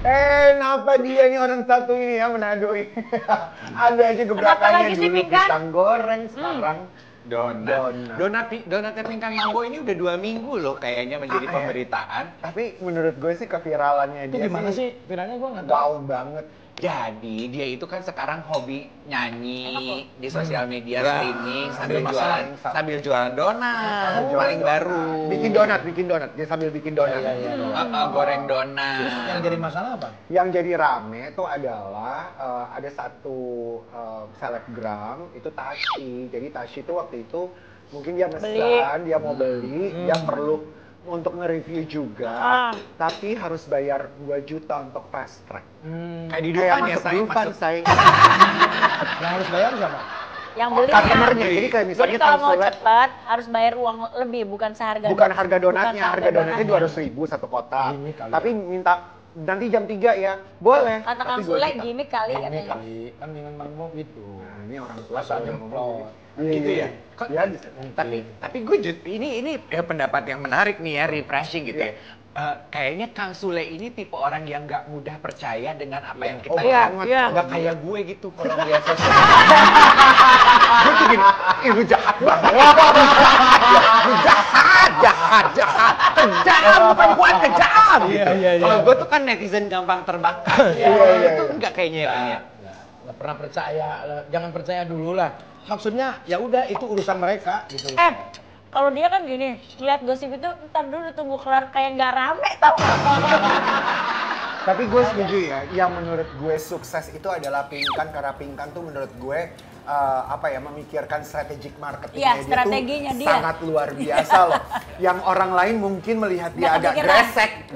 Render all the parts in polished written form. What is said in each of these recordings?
Kenapa dia nih orang satu ini ya menadoi? Ada aja gebrakannya dulu pisang goreng, sekarang Donatnya Pingkang Mambo ini udah 2 minggu loh kayaknya menjadi pemberitaan. Tapi menurut gue sih keviralannya Itu dia gimana sih? Viralnya gue nggak tahu. gaul banget. Jadi dia itu kan sekarang hobi nyanyi di sosial media Ya, streaming ada masalah. sambil jualan donat paling baru. Bikin donat. Dia sambil bikin donat. Goreng donat. Yang jadi masalah apa? Yang jadi rame itu adalah ada satu selebgram itu Tashi. Jadi Tashi itu waktu itu mungkin dia pesan, dia mau beli, dia perlu untuk nge-review juga, tapi harus bayar 2 juta untuk fast track. Kayak di Kayak depan ya masuk saya Dufan, say. Yang harus bayar siapa? Yang beli Customernya, jadi kayak misalnya Jadi kalau mau konsulat, cepat harus bayar uang lebih, bukan seharga. bukan harga donatnya, bukan harga donatnya 200.000 satu kotak. Gimik kali Tapi minta nanti jam 3 ya, boleh. Kata Tapi Kang 2 Sule juta. gimmick kali Ini katanya. kali kan dengan Mambo gitu. Nah, ini orang tua Masa saya nyemplot. Gitu ya? Ya, Tapi gue ini ya pendapat yang menarik nih ya, refreshing gitu ya. Kayaknya Kang Sule ini tipe orang yang nggak mudah percaya dengan apa yang kita lihat. iya. Nggak kayak gue gitu kalau ngeliat sosial. Gue tuh gini, lu jahat banget. Lu jahat, kejam, bukan kuat, kejam. Iya. Kalau gue tuh kan netizen gampang terbakar. Itu nggak kayaknya ya. Nggak pernah percaya, jangan percaya dulu lah. Maksudnya ya udah itu urusan mereka gitu. Kalau dia kan gini, lihat gosip itu ntar dulu tunggu kelar kayak nggak rame tau. Tapi gue setuju ya, yang menurut gue sukses itu adalah Pingkan, karena Pingkan tuh menurut gue memikirkan strategic marketingnya Iya, strateginya dia. sangat luar biasa loh. Yang orang lain mungkin melihat dia Nggak agak kepikiran.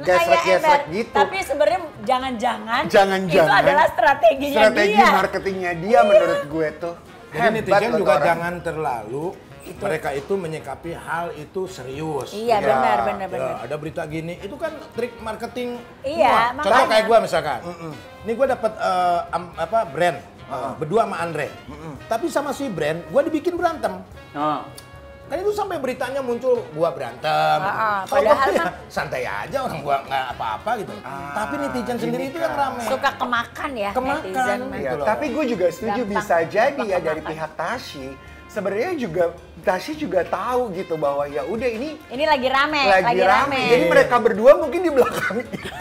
gesrek gitu. Tapi sebenarnya jangan-jangan itu Jangan-jangan adalah strateginya strategi dia. marketingnya dia menurut gue tuh. Jadi Hebat netizen loh juga orang. jangan terlalu mereka itu menyikapi hal itu serius. Iya, Ya, benar. Ya, ada berita gini, itu kan trik marketing. Iya, semua. Contoh makanya. kayak gue misalkan, ini gue dapat brand berdua sama Andre, tapi sama si brand gue dibikin berantem. Kan itu sampai beritanya muncul gua berantem. Padahal ya, mah santai aja orang gua nggak apa-apa gitu. Tapi netizen sendiri itu yang rame. suka kemakan ya Kemakan. netizen. Iya, Gitu loh. tapi gue juga setuju Gampang. bisa jadi ya dari pihak Tashi. Sebenarnya juga Tashi juga tahu gitu bahwa ya udah ini Ini lagi rame, lagi rame. Jadi mereka berdua mungkin di belakang kita.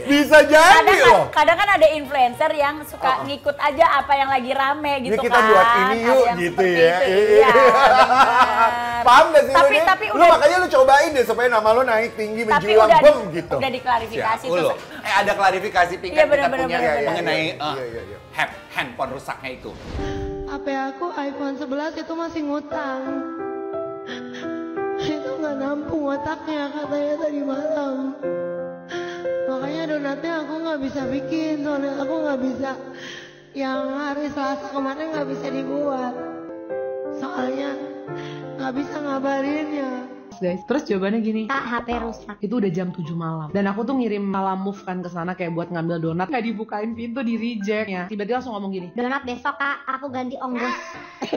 Bisa jadi loh. Kadang kan ada influencer yang suka ngikut aja apa yang lagi rame gitu Ini kan. kita buat ini Ada yuk yang gitu seperti ya. itu, Iya, benar. Paham gak sih Tapi- lu? tapi Lu udah- makanya lu cobain deh supaya nama lu naik tinggi Tapi menjulang udah bom gitu. udah diklarifikasi Siap, tuh. ada klarifikasi Pingkan Iya, kita benar, punya benar, benar. mengenai Iya. handphone rusaknya itu. HP aku iPhone 11 itu masih ngutang. Itu nggak nampung otaknya katanya tadi malam. Makanya donatnya aku nggak bisa bikin, soalnya aku nggak bisa. Yang hari Selasa kemarin nggak bisa dibuat. Soalnya nggak bisa ngabarinnya. Guys, terus jawabannya gini, Kak, HP rusak. itu udah jam 7 malam dan aku tuh ngirim malam move kan ke sana kayak buat ngambil donat, nggak dibukain pintu, di reject ya. Tiba-tiba langsung ngomong gini, Donat besok kak, aku ganti ongkos.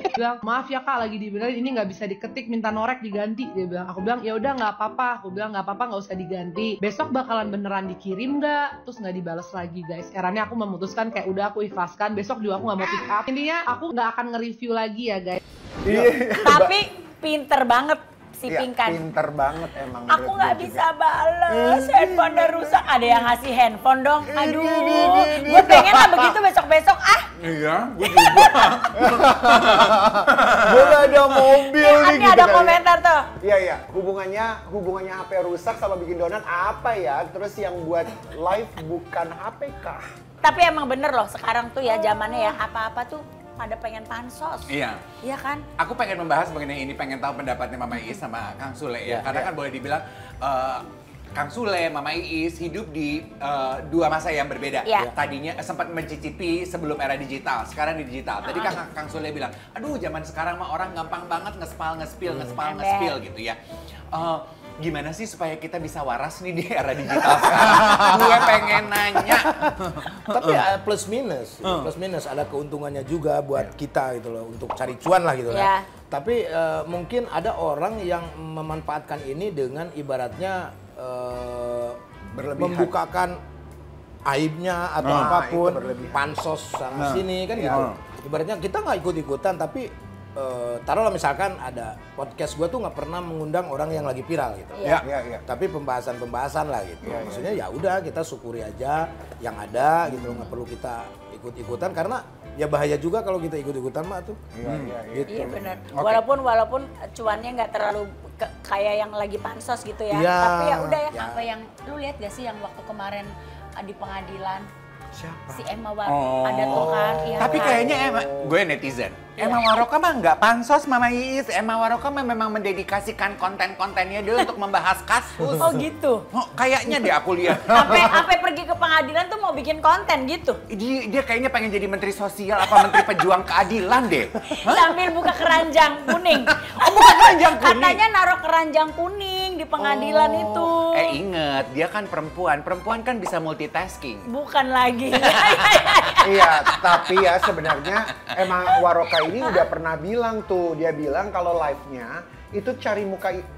bilang maaf ya kak lagi dibenerin, ini nggak bisa diketik, minta norek diganti. Dia bilang, aku bilang ya udah nggak apa-apa, aku bilang nggak apa-apa, nggak usah diganti, besok bakalan beneran dikirim nggak. Terus nggak dibales lagi guys. Akhirnya aku memutuskan kayak udah aku ikhlaskan, besok juga aku nggak mau pick up. Intinya aku nggak akan nge-review lagi ya guys. Tapi pinter banget si Iya, Pingkan. pinter banget emang. Aku menurut nggak gue bisa juga. bales, handphone udah rusak. Ada yang ngasih handphone dong. Aduh, gue pengen lah begitu besok-besok. Iya, gue juga. Gue gak ada mobil nih Ini gitu ada kan ya. komentar tuh. Iya, hubungannya HP rusak sama bikin donat apa ya? Terus yang buat live bukan HP kah? Tapi emang bener loh sekarang tuh ya zamannya ya apa-apa tuh pada pengen pansos. Iya. Iya kan? Aku pengen membahas mengenai ini, pengen tahu pendapatnya Mama Iis sama Kang Sule ya. Karena kan boleh dibilang Kang Sule, Mama Iis hidup di dua masa yang berbeda. Iya. Tadinya sempat mencicipi sebelum era digital, sekarang di digital. Tadi Kang Sule bilang, aduh zaman sekarang mah orang gampang banget ngespil gitu ya. Gimana sih supaya kita bisa waras nih di era digital sekarang? Gue pengen nanya. Tapi plus minus ada keuntungannya juga buat kita gitu loh, untuk cari cuan lah gitu Iya. lah. Tapi mungkin ada orang yang memanfaatkan ini dengan ibaratnya membukakan aibnya atau apapun, pansos sana sini kan gitu. Ibaratnya kita nggak ikut-ikutan, tapi taruhlah misalkan ada podcast gue tuh nggak pernah mengundang orang yang lagi viral gitu. Tapi pembahasan-pembahasan lah gitu. Maksudnya ya udah kita syukuri aja yang ada gitu, nggak perlu kita ikut-ikutan karena ya bahaya juga kalau kita ikut-ikutan mah tuh. Gitu. Iya benar. Walaupun cuannya nggak terlalu kayak yang lagi pansos gitu ya. Tapi ya udah ya. Apa yang lu lihat gak sih yang waktu kemarin di pengadilan? Siapa? Si Emma ada tuh kan. Iya, Tapi kan? kayaknya gue netizen. Emma Waroka mah nggak pansos Mama Iis. Emma Waroka mah memang mendedikasikan konten-kontennya dia untuk membahas kasus. Oh gitu? Oh, kayaknya deh aku lihat. Sampai pergi ke pengadilan tuh mau bikin konten gitu? Dia kayaknya pengen jadi menteri sosial apa menteri pejuang keadilan deh. Sambil buka keranjang kuning. Oh, buka keranjang kuning? Katanya naruh keranjang kuning di pengadilan itu. Inget, dia kan perempuan. Perempuan kan bisa multitasking. Bukan lagi. Iya, tapi ya sebenarnya emang Waroka ini udah pernah bilang tuh, dia bilang kalau live-nya itu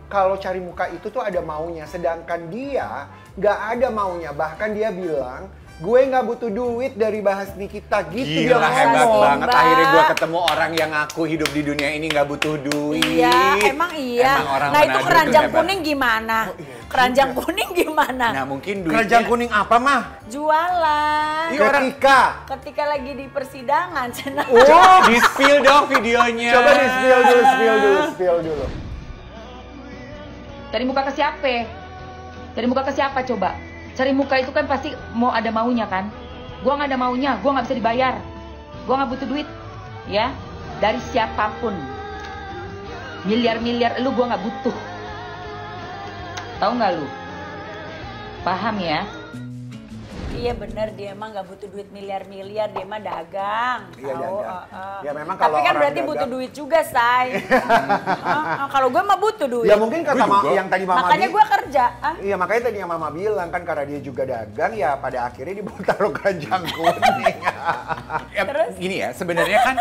kalau cari muka itu tuh ada maunya, sedangkan dia nggak ada maunya. Bahkan dia bilang, gue nggak butuh duit dari bahas Nikita gitu. Gila, dia hebat ngomong. banget. Akhirnya gue ketemu orang yang ngaku hidup di dunia ini nggak butuh duit. Iya, emang iya. Emang orang Nah itu Manado keranjang tuh hebat. kuning gimana? Keranjang kuning gimana? Nah mungkin duitnya... Keranjang kuning apa mah? Jualan. Ketika lagi di persidangan. Oh, di-spill dong videonya. Coba di-spill dulu. Cari muka ke siapa? Cari muka ke siapa coba? Cari muka itu kan pasti mau ada maunya kan? Gua nggak ada maunya, gua nggak bisa dibayar. Gua nggak butuh duit, ya. Dari siapapun. Miliar-miliar lu gua nggak butuh. Tahu nggak lu? Paham ya? Iya bener, dia emang gak butuh duit miliar-miliar, dia mah dagang. Iya, tahu. dagang. Ya memang Tapi kalau kan orang berarti dagang- butuh duit juga, Say. Kalau gue mah butuh duit. Ya mungkin kata yang tadi Mama Makanya gue kerja. Iya makanya tadi yang Mama bilang kan karena dia juga dagang ya pada akhirnya dia taruh keranjang kuning. Ya, gini ya, sebenarnya kan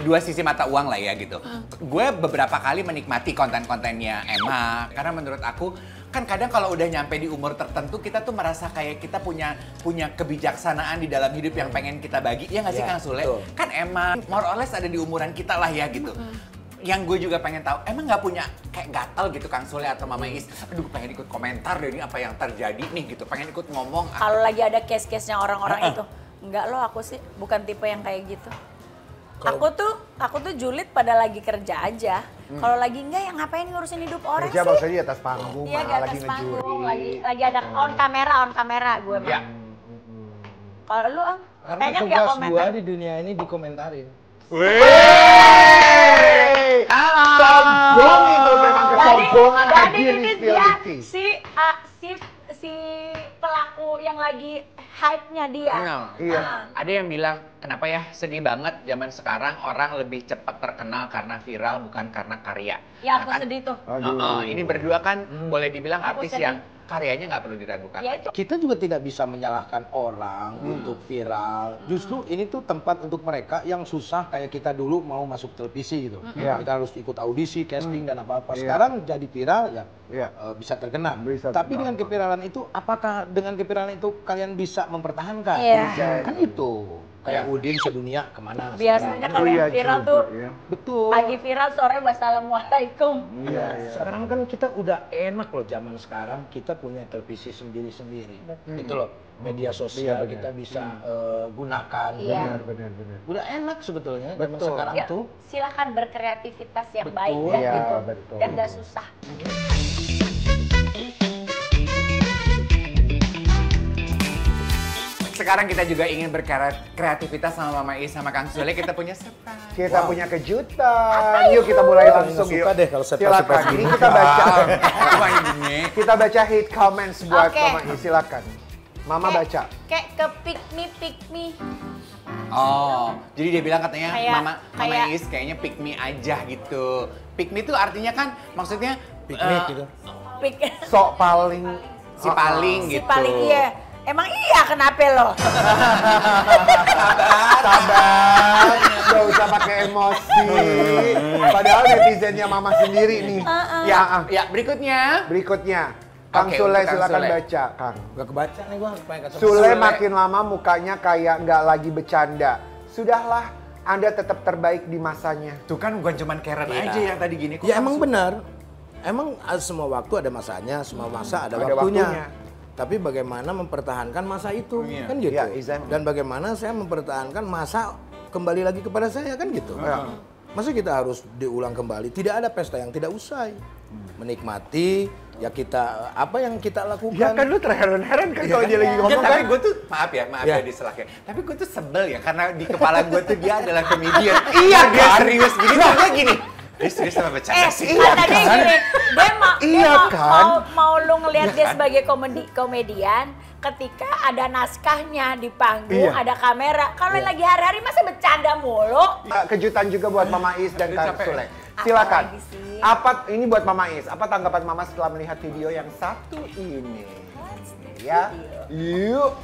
dua sisi mata uang lah ya gitu. Gue beberapa kali menikmati konten-kontennya Emma karena menurut aku kan kadang kalau udah nyampe di umur tertentu kita tuh merasa kayak kita punya kebijaksanaan di dalam hidup yang pengen kita bagi. Ya nggak sih Kang Sule? betul. Kan Emma more or less ada di umuran kita lah ya gitu. Yang gue juga pengen tahu, emang nggak punya kayak gatal gitu Kang Sule atau Mama Is, aduh pengen ikut komentar deh ini apa yang terjadi nih gitu, pengen ikut ngomong. Kalau lagi ada case-case-nya orang-orang itu, enggak loh, aku sih bukan tipe yang kayak gitu. Aku tuh julid pada lagi kerja aja. Kalau lagi enggak ya ngapain ngurusin hidup orang Kerja sih? maksudnya di atas panggung, Iya, di lagi atas panggung, ngejuri. lagi ada on kamera gue mah. Ya. Kalau lu, Karena pengen nggak tugas komentar? gua di dunia ini dikomentarin. Sombong itu memang kesombongan Jadi hadir ini di dia Spill si pelaku yang lagi hype-nya dia. Iya. Ada yang bilang, kenapa ya sedih banget zaman sekarang orang lebih cepat terkenal karena viral bukan karena karya. Ya aku Nah, kan, sedih tuh. ini berdua kan boleh dibilang Aku artis sedih. yang karyanya nggak perlu diragukan. Ya itu. Kita juga tidak bisa menyalahkan orang untuk viral. Justru ini tuh tempat untuk mereka yang susah kayak kita dulu mau masuk televisi gitu. Iya. Kita harus ikut audisi, casting dan apa-apa. Iya. Sekarang jadi viral ya Iya. bisa terkenal. Bisa Tapi terkenal. dengan keviralan itu, apakah dengan keviralan itu kalian bisa mempertahankan? Iya. Kan itu. Kayak Udin sedunia kemana? Biasanya kalau iya yang viral juga, tuh ya. Betul. pagi viral, sore wassalamualaikum. Iya. Sekarang kan kita udah enak loh zaman sekarang, kita punya televisi sendiri-sendiri. Itu loh, media sosial Iya, kita bisa gunakan. Iya. Benar. Udah enak sebetulnya zaman Betul. sekarang Ya, tuh. silakan berkreativitas yang Betul. baik ya Iya, gitu. betul. Dan gak susah. Sekarang kita juga ingin berkreativitas sama Mama Is sama Kang Sule, kita punya surprise. Kita punya kejutan. Yuk kita mulai langsung Suka yuk. deh kalau Silakan. surprise-surprise Ini gini. kita baca. Cuma ini. Kita baca hate comments buat Oke. Mama Is. Silakan. Mama baca. Kayak ke pick me. Oh, jadi dia bilang katanya Kayak- Mama kayak- Is kayaknya pick me aja gitu. Pick me itu artinya kan maksudnya Piknik gitu. Pick Sok paling si paling si gitu. paling iya. Emang iya kenapa lo? sabar. Gak usah pakai emosi. Padahal netizennya Mama sendiri nih. Ya, berikutnya. Berikutnya. Kang Oke, Sule untuk Kang silakan Sule. baca, Kang. Gak kebaca nih gua supaya kata Sule makin lama mukanya kayak nggak lagi bercanda. Sudahlah, Anda tetap terbaik di masanya. Tuh kan bukan cuman Karen Iya. aja yang tadi gini. Kok Ya emang Kang Sule? benar. Emang semua waktu ada masanya, semua masa ada Ada waktunya. waktunya. Tapi bagaimana mempertahankan masa itu, Iya. kan gitu. Iya, exactly. Dan bagaimana saya mempertahankan masa kembali lagi kepada saya, kan gitu. Iya. Masa kita harus diulang kembali? Tidak ada pesta yang tidak usai. Menikmati, ya kita apa yang kita lakukan. Ya kan lu terheran-heran kan kalau dia lagi Ya, ngomong tapi kan. gue tuh, maaf ya Ya. diselahkan. Tapi gue tuh sebel ya, karena di kepala gue tuh dia adalah komedian. Iya, dia kan? serius gini, tuh gue gini. Dia serius sama bercanda sih. Kan tadi gini, Iya kan? mau lu ngelihat Iya dia kan? sebagai komedian ketika ada naskahnya di panggung, Iya. ada kamera. Kalau lagi hari-hari masa bercanda mulu. Kejutan juga buat Mama Is dan Udah Kang capek. Sule. Silakan. Apalagi sih? Apa ini buat Mama Is? Apa tanggapan Mama setelah melihat video yang satu ini? Ya. Yuk.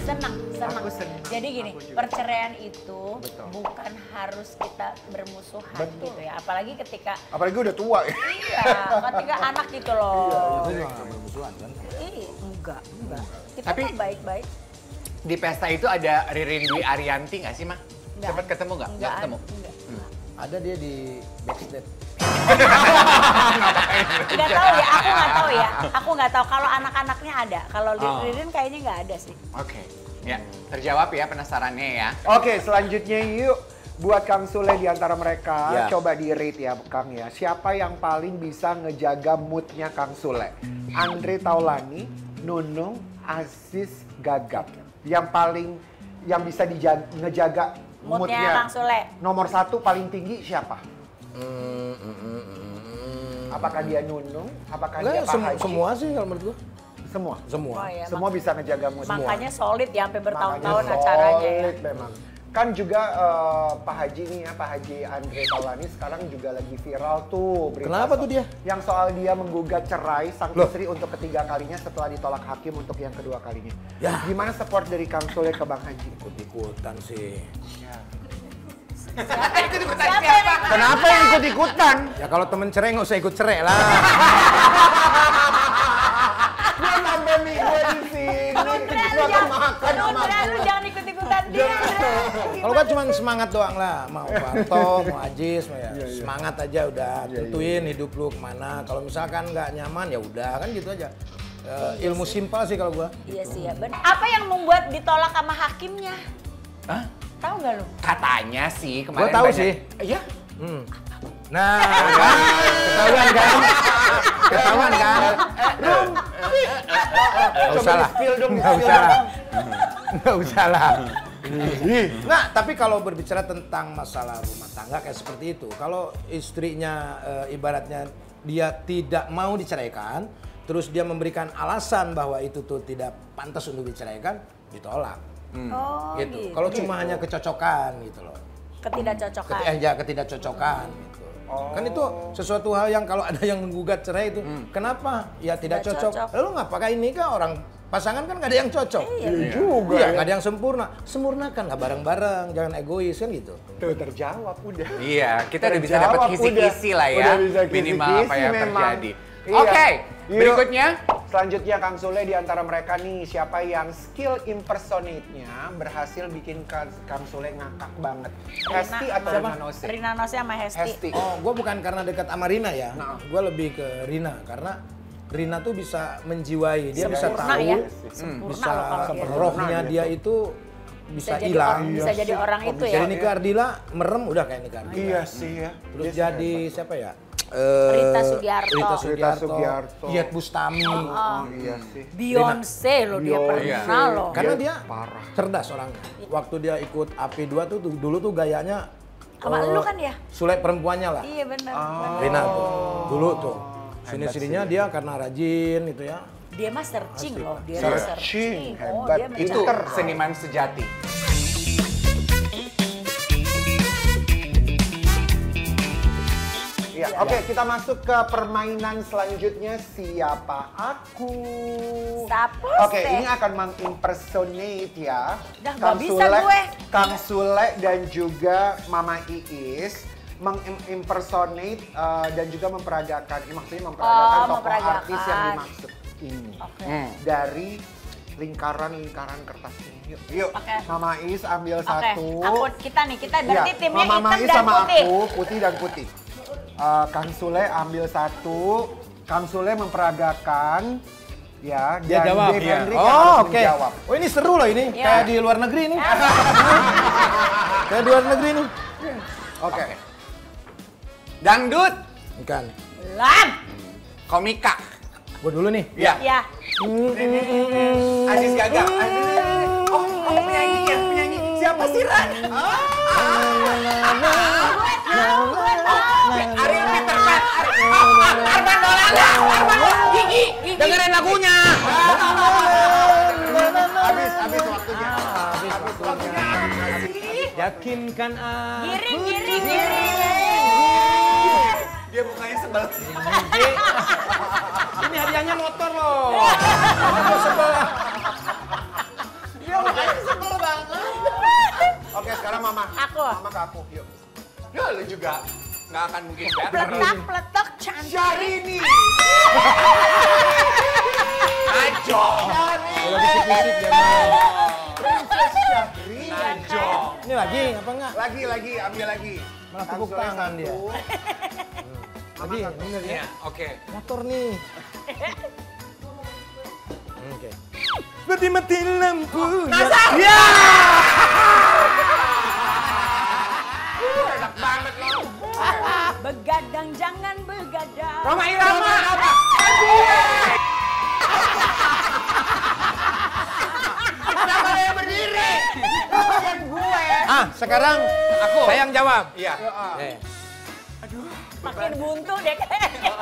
Senang. Aku senang. Jadi gini, Aku juga. perceraian itu Betul. bukan harus kita bermusuhan Betul. gitu ya. Apalagi ketika Apalagi udah tua ya. iya, ketika anak gitu loh. Itu nggak bermusuhan kan? Enggak. Kita Tapi- mah baik-baik. Di pesta itu ada Ririn Dwi Arianti nggak sih, Mah? Nggak. Cepet ketemu nggak? Nggak ketemu. Enggak. Ada dia di backstage. Nggak tahu ya, aku nggak tahu ya. Aku nggak tahu kalau anak-anaknya ada. Kalau Oh. Ririn kayaknya nggak ada sih. Oke. Ya, terjawab ya penasarannya ya. Oke, selanjutnya yuk. Buat Kang Sule di antara mereka, Ya. coba di-rate ya Kang ya. Siapa yang paling bisa ngejaga moodnya Kang Sule? Andre Taulani, Nunung, Aziz Gagap. Yang paling, yang bisa ngejaga Moodnya moodnya. Kang Sule. Nomor 1 paling tinggi siapa? Apakah dia Nunung? Apakah dia Pak Haji? Semua sih kalau menurut gua. Semua. Semua. Oh, ya, Semua bisa ngejaga mood. Makanya solid ya sampai bertahun-tahun Makanya acaranya ya. solid memang. Kan juga Pak Haji nih ya, Pak Haji Andre Taulani sekarang juga lagi viral tuh berita. Kenapa tuh dia? Yang soal dia menggugat cerai sang Loh. istri untuk ketiga kalinya setelah ditolak hakim untuk yang kedua kalinya. Ya. Gimana support dari Kang Sule ke Bang Haji? Ikut-ikutan sih. Ikut-ikutan Siapa siapa? yang- Kenapa yang ikut-ikutan? Ya kalau temen cerai nggak usah ikut cerai lah. Gue nambah mie gue di sini. Gua akan makan sama Nundra, lu gue. jangan ikut-ikutan dia. Kalau kan cuma semangat doang lah, mau Parto, mau Ajis, mau ya. Semangat aja udah, tentuin hidup lu kemana. Kalau misalkan nggak nyaman ya udah kan gitu aja. Ilmu simpel sih kalau gua. Iya sih ya, benar. Apa yang membuat ditolak sama hakimnya? Hah? Tahu nggak lu? Katanya sih kemarin Gua tahu banyak- sih. Iya? Nah, kan? Ketahuan kan? Ketahuan kan? Nggak usah lah. Spill dong, Nggak spill usah lah. dong. Nggak usah lah. Nah, tapi kalau berbicara tentang masalah rumah tangga kayak seperti itu, kalau istrinya ibaratnya dia tidak mau diceraikan, terus dia memberikan alasan bahwa itu tuh tidak pantas untuk diceraikan, ditolak. Oh, Gitu. Kalau cuma hanya kecocokan gitu loh. Ketidakcocokan. Ketidakcocokan gitu. Kan itu sesuatu hal yang kalau ada yang menggugat cerai itu, kenapa? Ya tidak Nggak cocok. cocok. Lalu ngapain ini kan orang pasangan kan nggak ada yang cocok. Iya juga Iya, ya. nggak ada yang sempurna. Sempurnakanlah bareng-bareng, jangan egois kan gitu. Tuh terjawab udah. Iya, kita udah bisa dapat Terjawab, kisi-kisi udah. lah ya. Udah bisa Minimal kisi-kisi apa yang memang. terjadi. Iya. Oke, Yuk. berikutnya. Selanjutnya Kang Sule di antara mereka nih, siapa yang skill impersonate-nya berhasil bikin Kang Sule ngakak banget? Hesti atau Rina Nose? Rina Nose sama Hesti. Hesti. Oh, gue bukan karena dekat sama Rina ya. Nah. Gue lebih ke Rina karena Rina tuh bisa menjiwai, dia bisa Sempurna tahu, ya. Sempurna bisa loh kalau dia. rohnya Sempurna dia gitu. itu Bisa bisa jadi hilang. orang, bisa jadi orang itu ya. Jadi Nika Ardila merem udah kayak Nika Ardila. Iya sih ya. Terus Dia jadi hebat. siapa ya? Rita Sugiarto. Rita Rita Sugiarto. Sugiarto. Iyeth Bustami. Oh, iya sih. Beyonce loh dia pernah loh. Karena dia parah. cerdas orangnya. Waktu dia ikut AP2 tuh dulu tuh gayanya Sama lu kan ya? Sule perempuannya lah. Iya benar. Rina tuh. Dulu tuh. Sini-sininya dia karena rajin gitu ya. Dia mah searching loh, dia Searching, mah searching. Oh, hebat. dia Itu mencari. seniman sejati. Iya, oke kita masuk ke permainan selanjutnya siapa aku. Siapa, Oke, Steph? ini akan mengimpersonate ya. Dah Kang nggak bisa Sule. gue. Kang Sule dan juga Mama Iis mengimpersonate dan juga memperagakan, maksudnya memperagakan tokoh artis yang dimaksud ini. Dari lingkaran kertas ini. Yuk, Mama Iis ambil satu. Kita berarti timnya Mama hitam Iis dan sama putih. aku, putih dan putih. Kang Sule ambil satu. Kang Sule memperagakan. Ya, Dia dan jawab. Dave Ya. Hendrik yang harus menjawab. Oh ini seru loh ini, kayak di luar negeri nih. Kayak di luar negeri nih. Oke. Dangdut. Bukan. Lam. Komika. Gue dulu nih. Iya. Ya. Aziz Gaga. Oh, penyanyi. Siapa sih Ran? Ariel Peter Pan. Arman Maulana. Gigi. Dengerin lagunya. Habis waktunya. Yakinkan aku. Giring. Dia mukanya sebel. Ini hadiahnya motor loh. Aku sebel. Dia mukanya sebel banget. Oke, sekarang Mama. Mama ke aku, yuk. Ya lu juga nggak akan mungkin better. Peletak cantik. Syahrini. Najo. Kalau bisik-bisik dia mau. Princess Syahrini. Najo. Ini lagi apa enggak? Lagi, ambil lagi. Malah Kang tepuk Sule tangan satu. dia. Lagi, bener ya? Iya, oke. Motor nih. Oke. Mati lampu. Ya. Enak banget lo. Begadang jangan begadang. Roma Irama. Kenapa yang berdiri? Bukan gue. Sekarang Aku. saya yang jawab. Iya. Makin buntu deh kayaknya.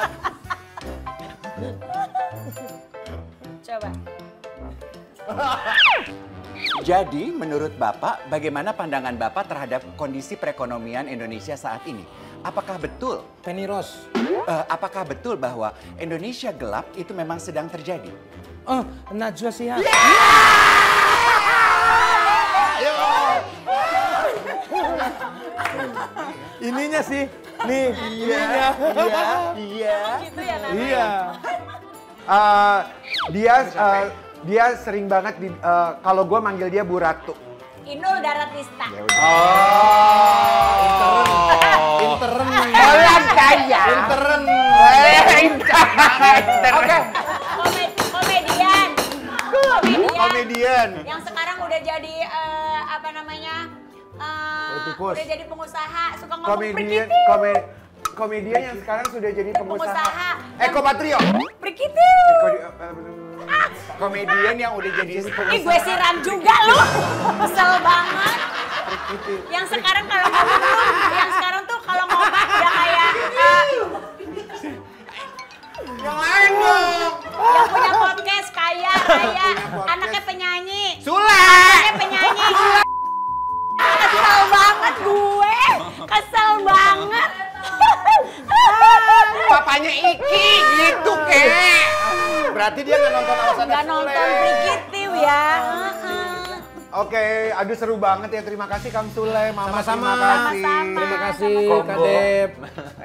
Coba. Jadi, menurut Bapak, bagaimana pandangan Bapak terhadap kondisi perekonomian Indonesia saat ini? Apakah betul? Penny Rose. Apakah betul bahwa Indonesia gelap itu memang sedang terjadi? Oh, Najwa Shihab. Ininya sih, nih, ininya. Gitu ya namanya. Iya. Dia sering banget kalau gue manggil dia Bu Ratu. Inul Daratista. Intern. Orang kaya. Intern. Oke. Komedian. Komedian. Yang sekarang udah jadi apa namanya? Politikus. Udah jadi pengusaha, suka ngomong Komedian. Prikiti. Komedian yang sekarang sudah jadi pengusaha. Pengusaha. Eko Patrio. Prikiti. Komedian yang udah jadi Ih gue siram juga loh. Kesel banget. Yang sekarang kalau ngomong tuh, yang sekarang tuh kalau ngomong udah kayak yang lain dong. yang punya podcast kaya raya, anaknya penyanyi. Sule. Anaknya penyanyi. Kesel banget gue. Kesel banget. Papanya Iki gitu kek. Berarti dia nggak nonton alasan Gak nonton Prikiti ya. Oke, aduh seru banget ya. Terima kasih Kang Sule, Mama. Sama-sama. Terima kasih. Sama-sama. Terima kasih, Combo. Kak Dep.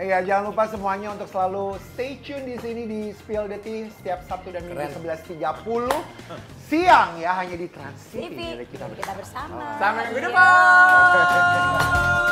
Iya, jangan lupa semuanya untuk selalu stay tune di sini di Spill the Tea setiap Sabtu dan Minggu 11.30 siang ya, hanya di Trans TV. TV. Milik kita Kita bersama. Sampai minggu depan.